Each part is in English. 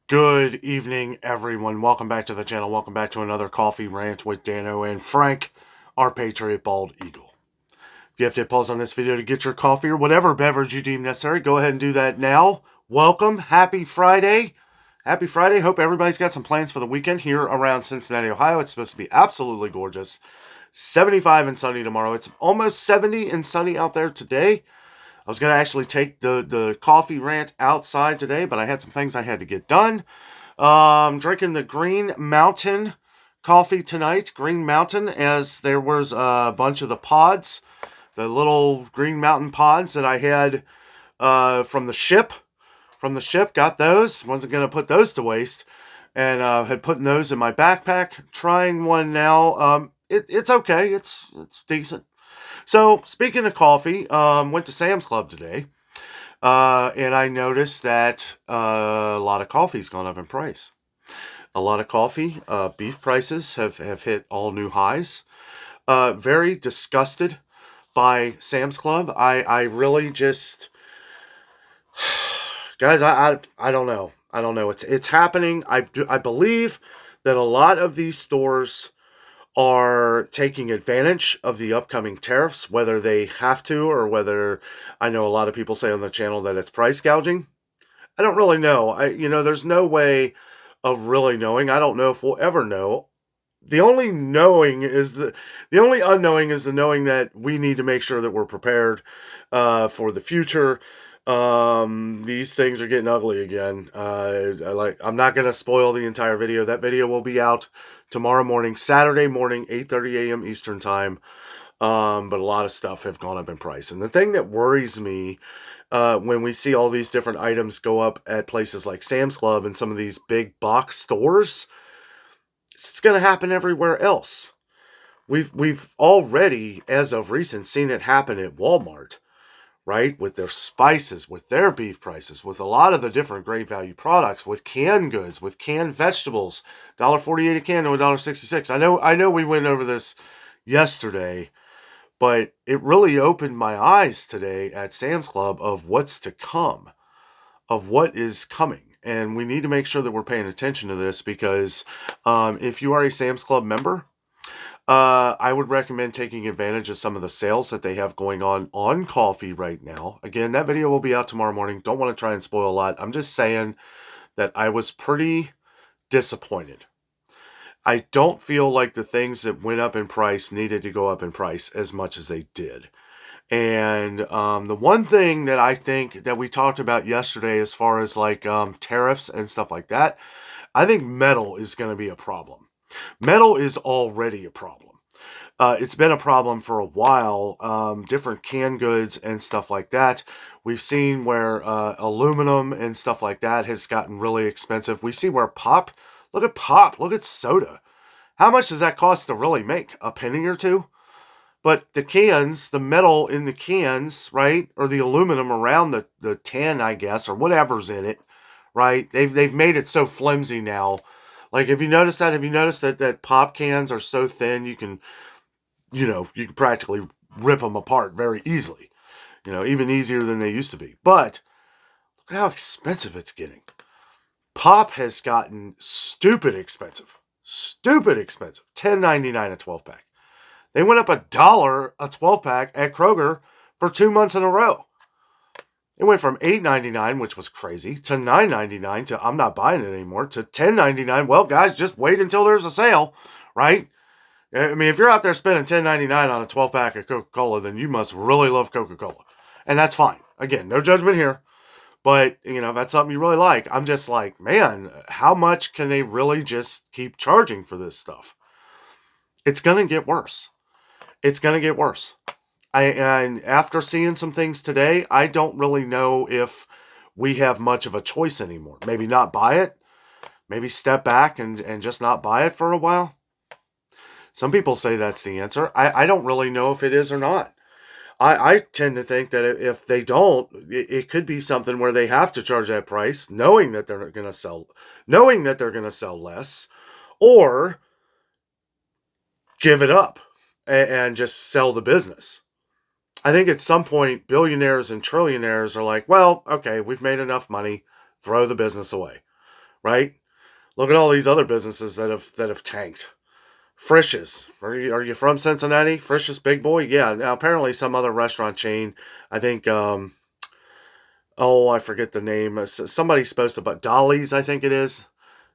Good evening, everyone. Welcome back to the channel. Welcome back to another coffee rant with Dano and Frank, our Patriot Bald Eagle. If you have to hit pause on this video to get your coffee or whatever beverage you deem necessary, go ahead and do that now. Welcome. Happy Friday. Happy Friday. Hope everybody's got some plans for the weekend here around Cincinnati, Ohio. It's supposed to be absolutely gorgeous. 75 and sunny tomorrow. It's almost 70 and sunny out there today. I was going to actually take the coffee rant outside today, but I had some things I had to get done. Drinking the Green Mountain coffee tonight. Green Mountain, as there was a bunch of the pods, the little Green Mountain pods that I had from the ship. Got those. Wasn't going to put those to waste. And had put those in my backpack. Trying one now. It's okay. It's decent. So, speaking of coffee, went to Sam's Club today, and I noticed that a lot of coffee's gone up in price. A lot of coffee, beef prices have hit all new highs. Very disgusted by Sam's Club. I really just, guys, I don't know. I don't know. It's happening. I believe that a lot of these stores are taking advantage of the upcoming tariffs, whether they have to or whether, I know a lot of people say on the channel that it's price gouging. I don't really know. There's no way of really knowing. I don't know if we'll ever know. The only unknowing is the knowing that we need to make sure that we're prepared for the future. These things are getting ugly again. I'm not going to spoil the entire video. That video will be out tomorrow morning, Saturday morning, 8:30 a.m. Eastern time. But a lot of stuff have gone up in price. And the thing that worries me when we see all these different items go up at places like Sam's Club and some of these big box stores, it's going to happen everywhere else. We've already, as of recent, seen it happen at Walmart, right? With their spices, with their beef prices, with a lot of the different great value products, with canned goods, with canned vegetables, $1.48 a can to $1.66. I know we went over this yesterday, but it really opened my eyes today at Sam's Club of what's to come, of what is coming. And we need to make sure that we're paying attention to this because if you are a Sam's Club member, I would recommend taking advantage of some of the sales that they have going on coffee right now. Again, that video will be out tomorrow morning. Don't want to try and spoil a lot. I'm just saying that I was pretty disappointed. I don't feel like the things that went up in price needed to go up in price as much as they did. And the one thing that I think that we talked about yesterday as far as like tariffs and stuff like that, I think metal is going to be a problem. Metal is already a problem. It's been a problem for a while. Different canned goods and stuff like that. We've seen where aluminum and stuff like that has gotten really expensive. We see where pop, look at soda. How much does that cost to really make? A penny or two? But the cans, the metal in the cans, right, or the aluminum around the tin, I guess, or whatever's in it, right? They've made it so flimsy now. Like, have you noticed that? Have you noticed that pop cans are so thin you can practically rip them apart very easily. Even easier than they used to be. But look at how expensive it's getting. Pop has gotten stupid expensive. $10.99 a 12-pack. They went up $1 a 12-pack at Kroger for 2 months in a row. It went from $8.99, which was crazy, to $9.99 to I'm not buying it anymore, to $10.99. Well, guys, just wait until there's a sale, right? I mean, if you're out there spending $10.99 on a 12-pack of Coca-Cola, then you must really love Coca-Cola. And that's fine. Again, no judgment here. But, if that's something you really like, I'm just like, man, how much can they really just keep charging for this stuff? It's going to get worse. And after seeing some things today, I don't really know if we have much of a choice anymore. Maybe not buy it. Maybe step back and just not buy it for a while. Some people say that's the answer. I don't really know if it is or not. I tend to think that if they don't, it could be something where they have to charge that price, knowing that they're going to sell less, or give it up and just sell the business. I think at some point, billionaires and trillionaires are like, well, okay, we've made enough money, throw the business away, right? Look at all these other businesses that have tanked. Frisch's. Are you from Cincinnati? Frisch's Big Boy? Yeah. Now apparently some other restaurant chain. I think I forget the name. Somebody's supposed to, but Dolly's, I think it is.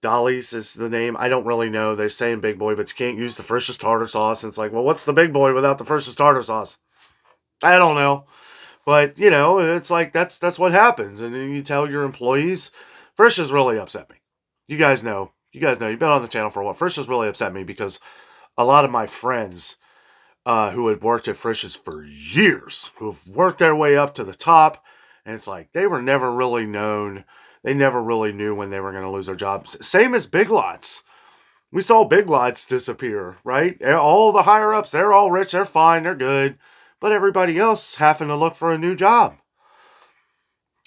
Dolly's is the name. I don't really know. They're saying Big Boy, but you can't use the Frisch's tartar sauce. And it's like, well, what's the Big Boy without the Frisch's tartar sauce? I don't know. But, it's like that's what happens. And then you tell your employees, Frisch's really upset me. You guys know. You've been on the channel for a while. Frisch's really upset me because a lot of my friends who had worked at Frisch's for years, who have worked their way up to the top, and it's like they were never really known. They never really knew when they were going to lose their jobs. Same as Big Lots. We saw Big Lots disappear, right? All the higher ups, they're all rich, they're fine, they're good. But everybody else having to look for a new job.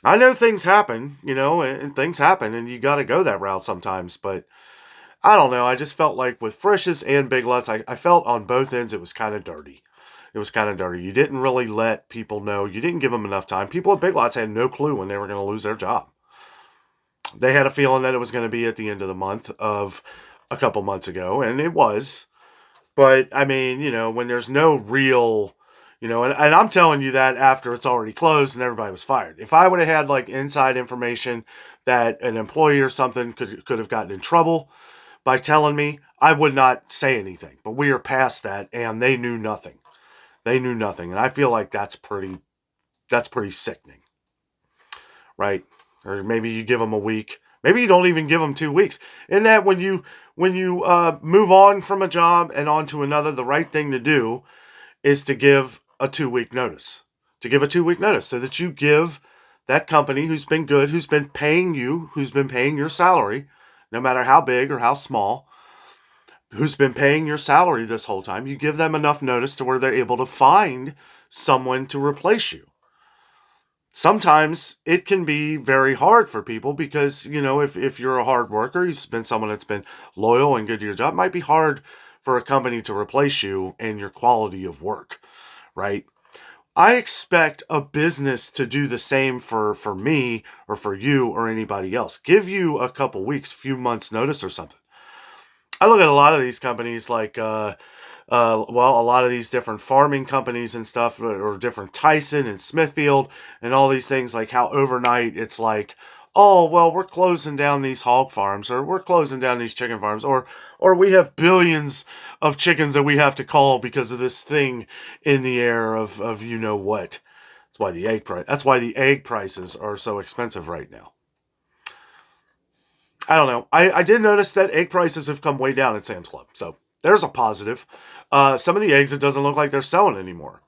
I know things happen, and things happen, and you got to go that route sometimes. But I don't know. I just felt like with Frisch's and Big Lots, I felt on both ends it was kind of dirty. It was kind of dirty. You didn't really let people know. You didn't give them enough time. People at Big Lots had no clue when they were going to lose their job. They had a feeling that it was going to be at the end of the month of a couple months ago, and it was. But, I mean, when there's no real, and I'm telling you that after it's already closed and everybody was fired. If I would have had, like, inside information that an employee or something could have gotten in trouble by telling me, I would not say anything. But we are past that, and they knew nothing. They knew nothing. And I feel like that's pretty sickening. Right? Or maybe you give them a week. Maybe you don't even give them 2 weeks. In that when you move on from a job and on to another, the right thing to do is to give a 2-week notice. To give a 2-week notice so that you give that company who's been good, who's been paying you, who's been paying your salary, no matter how big or how small, who's been paying your salary this whole time, you give them enough notice to where they're able to find someone to replace you. Sometimes it can be very hard for people because, if you're a hard worker, you've been someone that's been loyal and good to your job, it might be hard for a company to replace you and your quality of work, right? I expect a business to do the same for me or for you or anybody else. Give you a couple weeks, few months notice or something. I look at a lot of these companies like, a lot of these different farming companies and stuff, or different Tyson and Smithfield and all these things, like how overnight it's like, oh, well, we're closing down these hog farms, or we're closing down these chicken farms, or we have billions of chickens that we have to call because of this thing in the air of what. That's why the egg prices are so expensive right now. I don't know. I did notice that egg prices have come way down at Sam's Club. So there's a positive. Some of the eggs, it doesn't look like they're selling anymore.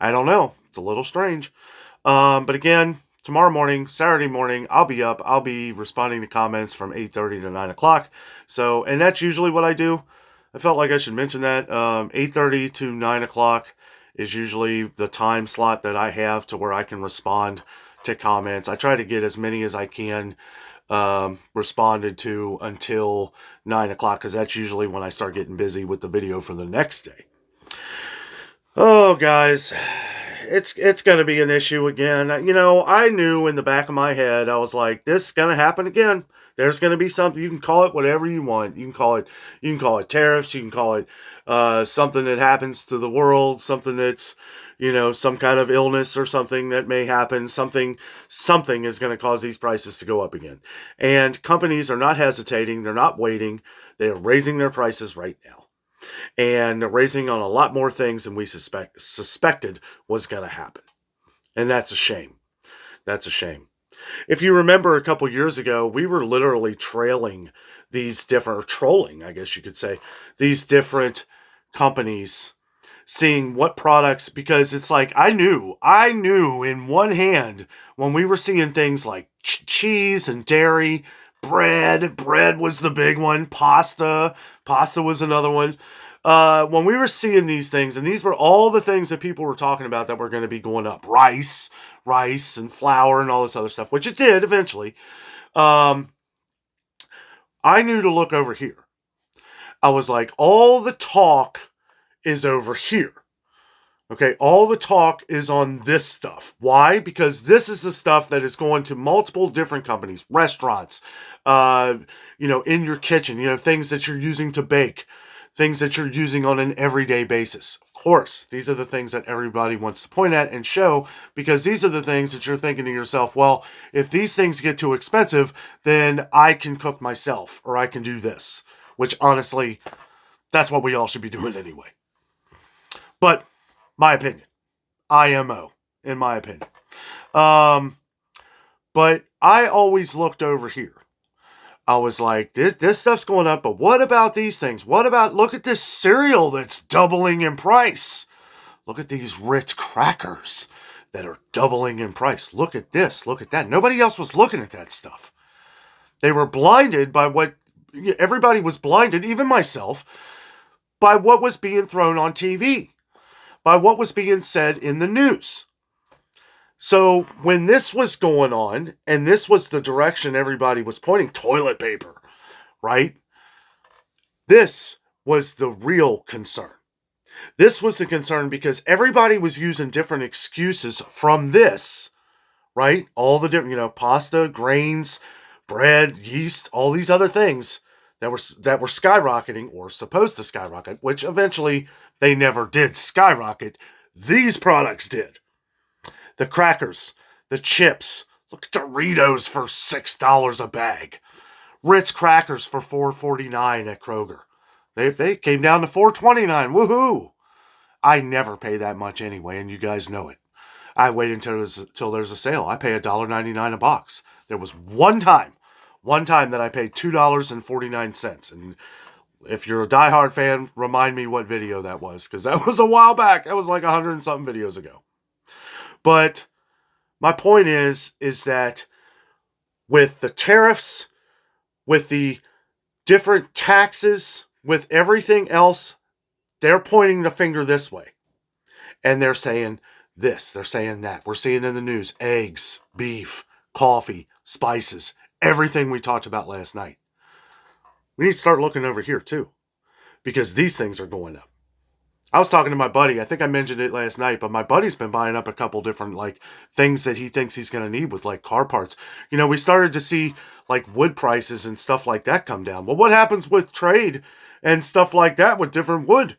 I don't know. It's a little strange. But again, tomorrow morning, Saturday morning, I'll be up. I'll be responding to comments from 8:30 to 9 o'clock. So, and that's usually what I do. I felt like I should mention that. 8:30 to 9 o'clock is usually the time slot that I have to where I can respond to comments. I try to get as many as I can responded to until 9 o'clock, because that's usually when I start getting busy with the video for the next day. Oh, guys, it's going to be an issue again. I knew in the back of my head, I was like, this is going to happen again. There's going to be something. You can call it whatever you want. You can call it tariffs. You can call it something that happens to the world, something that's, some kind of illness or something that may happen. Something is going to cause these prices to go up again. And companies are not hesitating. They're not waiting. They are raising their prices right now. And they're raising on a lot more things than we suspected was going to happen. And that's a shame. That's a shame. If you remember a couple years ago, we were literally trolling, I guess you could say, these different companies, seeing what products, because it's like, I knew in one hand when we were seeing things like cheese and dairy, bread was the big one, pasta was another one. When we were seeing these things, and these were all the things that people were talking about that were going to be going up, rice and flour and all this other stuff, which it did eventually. I knew to look over here. I was like, all the talk is over here. Okay, all the talk is on this stuff. Why? Because this is the stuff that is going to multiple different companies, restaurants, uh, in your kitchen, things that you're using to bake, things that you're using on an everyday basis. Of course, these are the things that everybody wants to point at and show, because these are the things that you're thinking to yourself, well, if these things get too expensive, then I can cook myself, or I can do this, which honestly, that's what we all should be doing anyway. But my opinion, IMO, in my opinion. But I always looked over here. I was like, this stuff's going up, but what about these things? Look at this cereal that's doubling in price. Look at these Ritz crackers that are doubling in price. Look at this, look at that. Nobody else was looking at that stuff. They were blinded by everybody was blinded, even myself, by what was being thrown on TV, by what was being said in the news. So when this was going on, and this was the direction everybody was pointing, toilet paper, right? This was the real concern. This was the concern because everybody was using different excuses from this, right? All the different, pasta, grains, bread, yeast, all these other things that were skyrocketing or supposed to skyrocket, which eventually they never did skyrocket. These products did. The crackers, the chips, look at Doritos for $6 a bag. Ritz crackers for $4.49 at Kroger. They came down to $4.29. Woohoo! I never pay that much anyway, and you guys know it. I wait until there's a sale. I pay $1.99 a box. There was one time that I paid $2.49. And if you're a diehard fan, remind me what video that was, because that was a while back. That was like 100 and something videos ago. But my point is that with the tariffs, with the different taxes, with everything else, they're pointing the finger this way. And they're saying this, they're saying that. We're seeing in the news, eggs, beef, coffee, spices, everything we talked about last night. We need to start looking over here too, because these things are going up. I was talking to my buddy. I think I mentioned it last night, but my buddy's been buying up a couple different things that he thinks he's going to need with car parts. We started to see wood prices and stuff like that come down. Well, what happens with trade and stuff like that with different wood?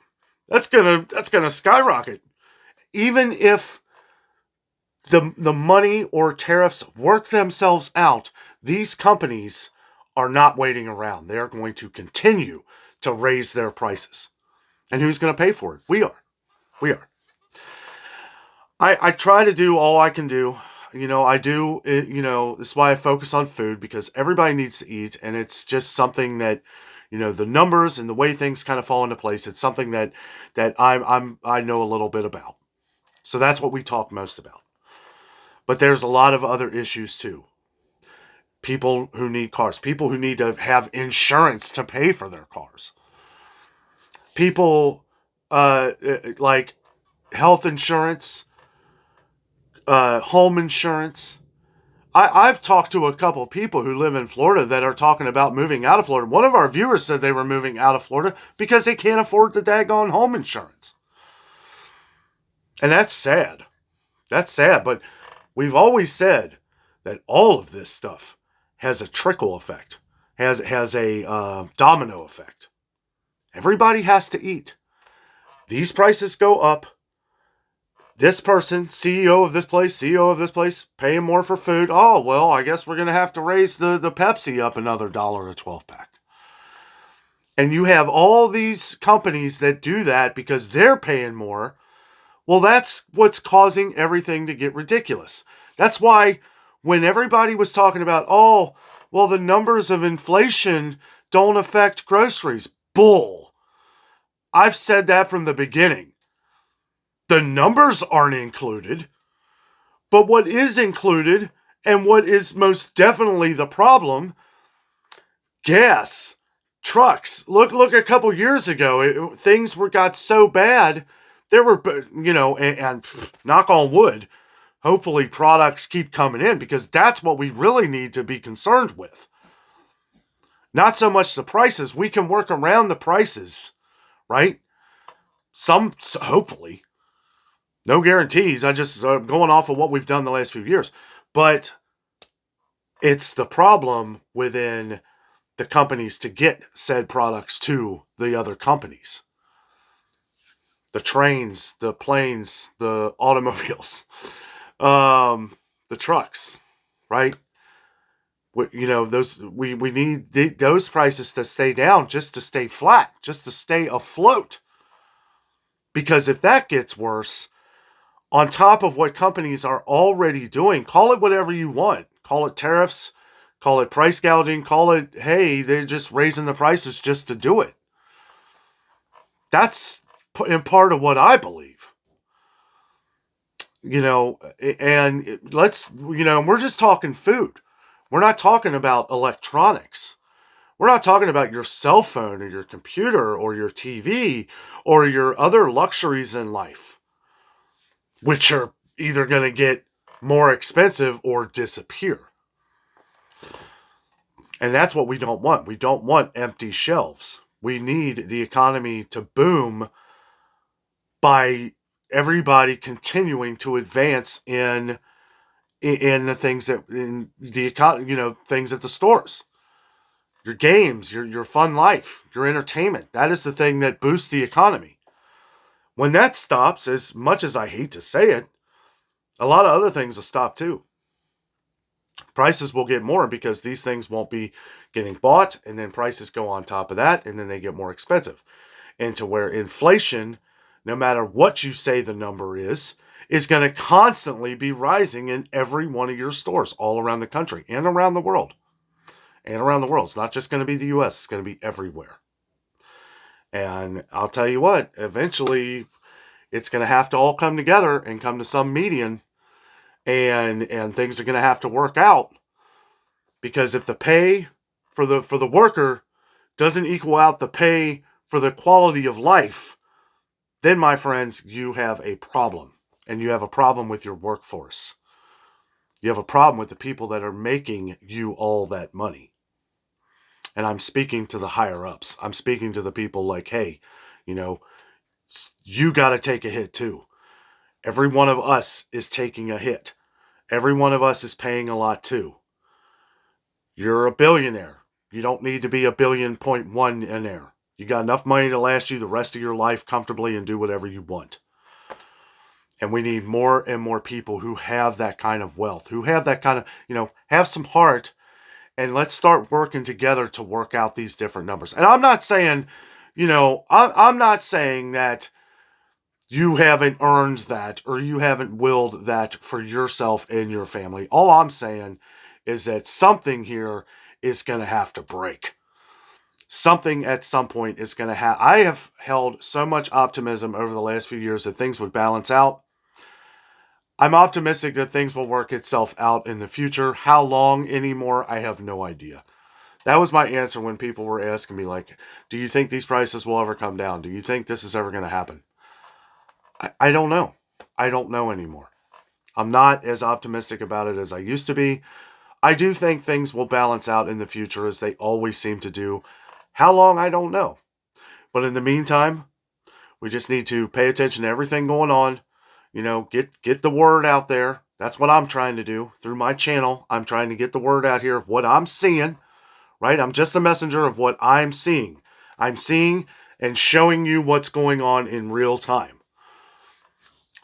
That's gonna skyrocket. Even if the money or tariffs work themselves out, these companies are not waiting around. They are going to continue to raise their prices. And who's going to pay for it? We are. I try to do all I can do. I do, that's why I focus on food, because everybody needs to eat. And it's just something that, the numbers and the way things kind of fall into place. It's something that I know a little bit about. So that's what we talk most about. But there's a lot of other issues too. People who need cars, people who need to have insurance to pay for their cars. People like health insurance, home insurance. I've talked to a couple people who live in Florida that are talking about moving out of Florida. One of our viewers said they were moving out of Florida because they can't afford the daggone home insurance. And that's sad. That's sad, but we've always said that all of this stuff has a trickle effect, has a domino effect. Everybody has to eat. These prices go up. This person, CEO of this place, paying more for food. Oh, well, I guess we're going to have to raise the Pepsi up another $1 a 12-pack. And you have all these companies that do that because they're paying more. Well, that's what's causing everything to get ridiculous. That's why when everybody was talking about, oh, well, the numbers of inflation don't affect groceries. Bull. I've said that from the beginning. The numbers aren't included, but what is included, and what is most definitely the problem, gas, trucks. Look a couple years ago, things got so bad, there were, and knock on wood, hopefully products keep coming in, because that's what we really need to be concerned with. Not so much the prices. We can work around the prices, right? Hopefully. No guarantees. I just going off of what we've done the last few years. But It's the problem within the companies to get said products to the other companies. The trains, the planes, the automobiles, the trucks, right? We need those prices to stay down, just to stay flat, just to stay afloat. Because if that gets worse, on top of what companies are already doing, call it whatever you want. Call it tariffs, call it price gouging, call it, hey, they're just raising the prices just to do it. That's in part of what I believe. And we're just talking food. We're not talking about electronics. We're not talking about your cell phone or your computer or your TV or your other luxuries in life, which are either going to get more expensive or disappear. And that's what we don't want. We don't want empty shelves. We need the economy to boom by everybody continuing to advance in the things that in the things at the stores. Your games, your fun life, your entertainment. That is the thing that boosts the economy. When that stops, as much as I hate to say it, a lot of other things will stop too. Prices will get more because these things won't be getting bought, and then prices go on top of that, and then they get more expensive. And to where inflation, no matter what you say the number is going to constantly be rising in every one of your stores all around the country and around the world. And around the world. It's not just going to be the U.S., it's going to be everywhere. And I'll tell you what, eventually it's going to have to all come together and come to some median, and things are going to have to work out. Because if the pay for the worker doesn't equal out the pay for the quality of life, then, my friends, you have a problem. And you have a problem with your workforce. You have a problem with the people that are making you all that money. And I'm speaking to the higher ups. I'm speaking to the people like, hey, you got to take a hit too. Every one of us is taking a hit. Every one of us is paying a lot too. You're a billionaire. You don't need to be a 1.1-aire. You got enough money to last you the rest of your life comfortably and do whatever you want. And we need more and more people who have that kind of wealth, who have that kind of, have some heart. And let's start working together to work out these different numbers. And I'm not saying, I'm not saying that you haven't earned that or you haven't willed that for yourself and your family. All I'm saying is that something here is going to have to break. Something at some point is going to happen. I have held so much optimism over the last few years that things would balance out. I'm optimistic that things will work itself out in the future. How long anymore, I have no idea. That was my answer when people were asking me, like, do you think these prices will ever come down? Do you think this is ever going to happen? I don't know. I don't know anymore. I'm not as optimistic about it as I used to be. I do think things will balance out in the future as they always seem to do. How long, I don't know. But in the meantime, we just need to pay attention to everything going on. Get the word out there. That's what I'm trying to do through my channel. I'm trying to get the word out here of what I'm seeing, right? I'm just a messenger of what I'm seeing. I'm seeing and showing you what's going on in real time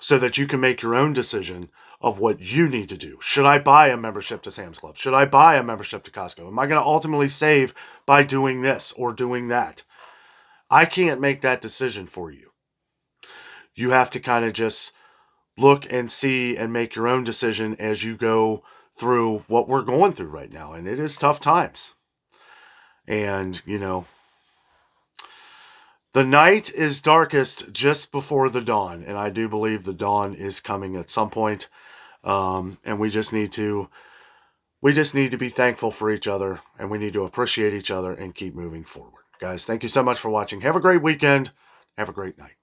so that you can make your own decision of what you need to do. Should I buy a membership to Sam's Club? Should I buy a membership to Costco? Am I going to ultimately save by doing this or doing that? I can't make that decision for you. You have to kind of just look and see and make your own decision as you go through what we're going through right now. And it is tough times. And, the night is darkest just before the dawn. And I do believe the dawn is coming at some point. And we just need to be thankful for each other, and we need to appreciate each other and keep moving forward. Guys, thank you so much for watching. Have a great weekend. Have a great night.